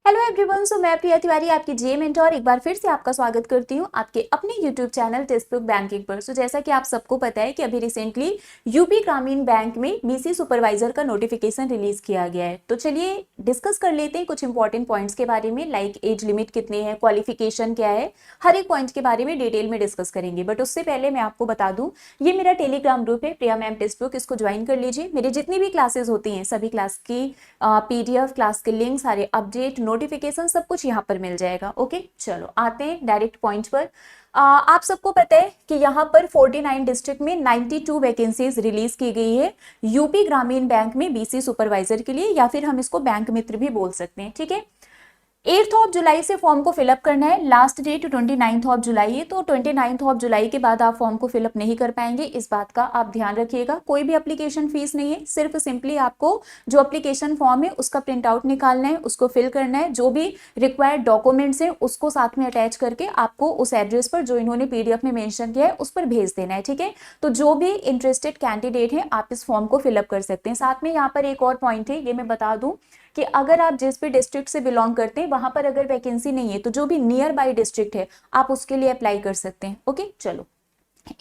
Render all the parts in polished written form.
Hello everyone, सो मैं प्रिया तिवारी आपकी जे mentor एक बार फिर से आपका स्वागत करती हूँ आपके अपने यूट्यूब चैनल टेक्स्टबुक बैंकिंग पर। सो जैसा कि आप सबको पता है कि अभी रिसेंटली यूपी ग्रामीण बैंक में बीसी सुपरवाइजर का नोटिफिकेशन रिलीज किया गया है। तो चलिए डिस्कस कर लेते हैं कुछ इंपॉर्टेंट पॉइंट्स के बारे में, लाइक एज लिमिट कितनी है, क्वालिफिकेशन क्या है, हर एक पॉइंट के बारे में डिटेल में डिस्कस करेंगे। बट उससे पहले मैं आपको बता दूं, ये मेरा टेलीग्राम ग्रुप है प्रिया मैम टेक्स्टबुक, इसको ज्वाइन कर लीजिए। मेरी जितनी भी क्लासेस होती हैं सभी क्लास की पीडीएफ, क्लास के लिंक, सारे अपडेट, नोटिफिकेशन सब कुछ यहाँ पर मिल जाएगा। ओके, चलो आते हैं डायरेक्ट पॉइंट पर। आप सबको पता है कि यहाँ पर 49 डिस्ट्रिक्ट में 92 वैकेंसीज रिलीज की गई है यूपी ग्रामीण बैंक में बीसी सुपरवाइजर के लिए, या फिर हम इसको बैंक मित्र भी बोल सकते हैं। ठीक है, 8 ऑफ जुलाई से फॉर्म को फिलअप करना है। लास्ट डेट 29 ऑफ जुलाई है, तो 29 ऑफ जुलाई के बाद आप फॉर्म को फिलअप नहीं कर पाएंगे, इस बात का आप ध्यान रखिएगा। कोई भी एप्लीकेशन फीस नहीं है, सिर्फ सिंपली आपको जो एप्लीकेशन फॉर्म है उसका प्रिंट आउट निकालना है, उसको फिल करना है, जो भी रिक्वायर्ड डॉक्यूमेंट्स हैं उसको साथ में अटैच करके आपको उस एड्रेस पर जो इन्होंने पीडीएफ में मेंशन किया है उस पर भेज देना है। ठीक है, तो जो भी इंटरेस्टेड कैंडिडेट है आप इस फॉर्म को फिलअप कर सकते हैं। साथ में यहाँ पर एक और पॉइंट है, ये मैं बता दूं कि अगर आप जिस भी डिस्ट्रिक्ट से बिलोंग करते हैं वहां पर अगर वैकेंसी नहीं है तो जो भी नियर बाई डिस्ट्रिक्ट है आप उसके लिए अप्लाई कर सकते हैं। ओके, चलो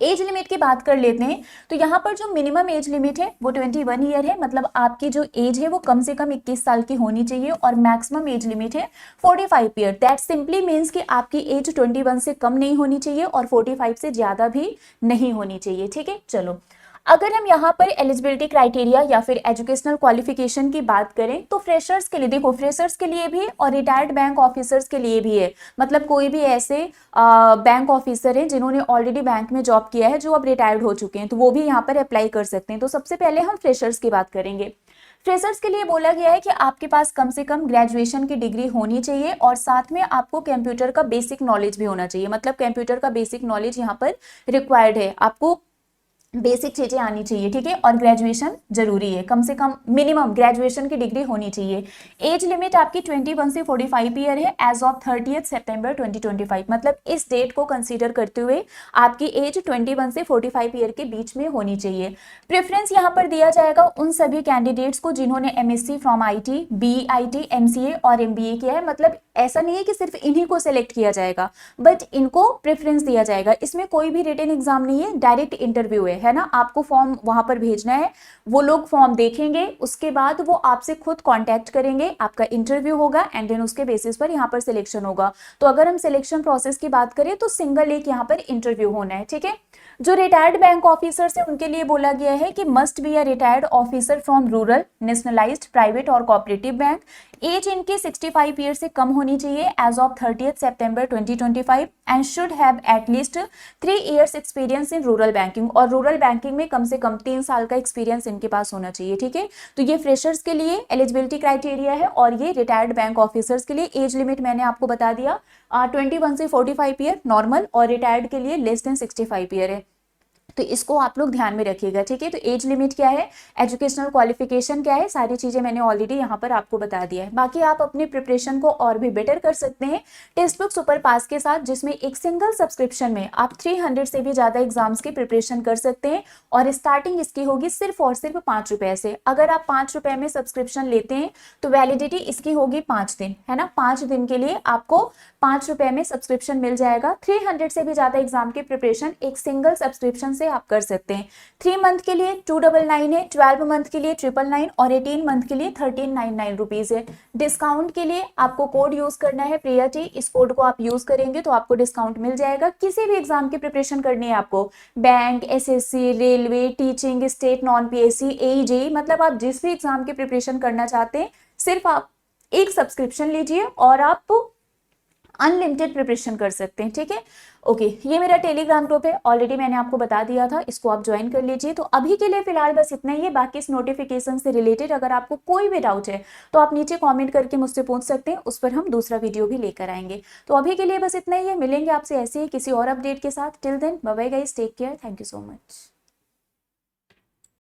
एज लिमिट की बात कर लेते हैं। तो यहाँ पर जो मिनिमम एज लिमिट है वो 21 ईयर है, मतलब आपकी जो एज है वो कम से कम 21 साल की होनी चाहिए, और मैक्सिमम एज लिमिट है 45 ईयर। दैट सिंपली मीन्स कि आपकी एज 21 से कम नहीं होनी चाहिए और 45 से ज्यादा भी नहीं होनी चाहिए। ठीक है, चलो अगर हम यहाँ पर एलिजिबिलिटी क्राइटेरिया या फिर एजुकेशनल क्वालिफिकेशन की बात करें तो फ्रेशर्स के लिए, देखो फ्रेशर्स के लिए भी और रिटायर्ड बैंक ऑफिसर्स के लिए भी है। मतलब कोई भी ऐसे बैंक ऑफिसर हैं जिन्होंने ऑलरेडी बैंक में जॉब किया है जो अब रिटायर्ड हो चुके हैं तो वो भी यहाँ पर अप्लाई कर सकते हैं। तो सबसे पहले हम फ्रेशर्स की बात करेंगे। फ्रेशर्स के लिए बोला गया है कि आपके पास कम से कम ग्रेजुएशन की डिग्री होनी चाहिए और साथ में आपको कंप्यूटर का बेसिक नॉलेज भी होना चाहिए। मतलब कंप्यूटर का बेसिक नॉलेज यहाँ पर रिक्वायर्ड है, आपको बेसिक चीजें आनी चाहिए। ठीक है, और ग्रेजुएशन जरूरी है, कम से कम मिनिमम ग्रेजुएशन की डिग्री होनी चाहिए। एज लिमिट आपकी 21 से 45 ईयर है एज ऑफ 30 सितंबर 2025। मतलब इस डेट को कंसीडर करते हुए आपकी एज 21 से 45 ईयर के बीच में होनी चाहिए। प्रेफरेंस यहाँ पर दिया जाएगा उन सभी कैंडिडेट्स को जिन्होंने MSc from IT, BIT, MCA और एमबीए किया है। मतलब ऐसा नहीं है कि सिर्फ इन्हीं को सिलेक्ट किया जाएगा, बट इनको प्रेफरेंस दिया जाएगा। इसमें कोई भी रिटन एग्जाम नहीं है, डायरेक्ट इंटरव्यू है ना। आपको फॉर्म वहां पर भेजना है, वो लोग फॉर्म देखेंगे, उसके बाद वो आपसे खुद कांटेक्ट करेंगे, आपका इंटरव्यू होगा एंड देन उसके बेसिस पर यहाँ पर सिलेक्शन होगा। तो अगर हम सिलेक्शन प्रोसेस की बात करें तो सिंगल एक यहाँ पर इंटरव्यू होना है। ठीक है, जो रिटायर्ड बैंक ऑफिसर्स है उनके लिए बोला गया है कि must be a retired officer from rural, nationalized, private और कोऑपरेटिव बैंक। एज इनकी 65 ईयर से कम होनी चाहिए एज ऑफ 30 सितंबर 2025 and should have at least 3 years experience in rural banking. और रूरल बैंकिंग में कम से कम 3 साल का एक्सपीरियंस इनके पास होना चाहिए। ठीक है, तो ये फ्रेशर्स के लिए एलिजिबिलिटी क्राइटेरिया है और ये रिटायर्ड बैंक ऑफिसर्स के लिए एज लिमिट मैंने आपको बता दिया, 21 से 45 ईयर नॉर्मल, और रिटायर्ड के लिए लेस देन 65 ईयर है। तो इसको आप लोग ध्यान में रखिएगा। ठीक है, तो एज लिमिट क्या है, एजुकेशनल क्वालिफिकेशन क्या है, सारी चीजें मैंने ऑलरेडी यहाँ पर आपको बता दिया है। बाकी आप अपनी प्रिपरेशन को और भी बेटर कर सकते हैं टेक्स्ट बुक सुपर पास के साथ, जिसमें एक सिंगल सब्सक्रिप्शन में आप 300 से भी ज्यादा एग्जाम्स की प्रिपरेशन कर सकते हैं और स्टार्टिंग इसकी होगी सिर्फ और सिर्फ 5 रुपए से। अगर आप 5 रुपए में सब्सक्रिप्शन लेते हैं तो वैलिडिटी इसकी होगी 5 दिन, है ना। 5 दिन के लिए आपको 5 रुपए में सब्सक्रिप्शन मिल जाएगा। 300 से भी ज्यादा एग्जाम की प्रिपरेशन एक सिंगल सब्सक्रिप्शन से आप कर सकते हैं। 3 मंथ के लिए 299 है, 12 मंथ के लिए 999 और 18 मंथ के लिए 1399 रुपीज है। डिस्काउंट के लिए आपको कोड यूज करना है प्रिया टी, इस कोड को आप यूज करेंगे तो आपको डिस्काउंट मिल जाएगा। किसी भी एग्जाम की प्रिपरेशन करनी है आपको, bank, SSC, railway, teaching, state non PSC, एईजेई, मतलब आप जिस भी एग्जाम की प्रिपरेशन करना चाहते हैं सिर्फ आप एक सब्सक्रिप्शन लीजिए और आप अनलिमिटेड प्रिपरेशन कर सकते हैं। ठीक है, ओके, ये मेरा टेलीग्राम ग्रुप है, ऑलरेडी मैंने आपको बता दिया था, इसको आप ज्वाइन कर लीजिए। तो अभी के लिए फिलहाल बस इतना ही है। बाकी इस नोटिफिकेशन से रिलेटेड अगर आपको कोई भी डाउट है तो आप नीचे कमेंट करके मुझसे पूछ सकते हैं, उस पर हम दूसरा वीडियो भी लेकर आएंगे। तो अभी के लिए बस इतना ही है, मिलेंगे आपसे ऐसे ही किसी और अपडेट के साथ। Till then bye bye guys, take care, thank you so much.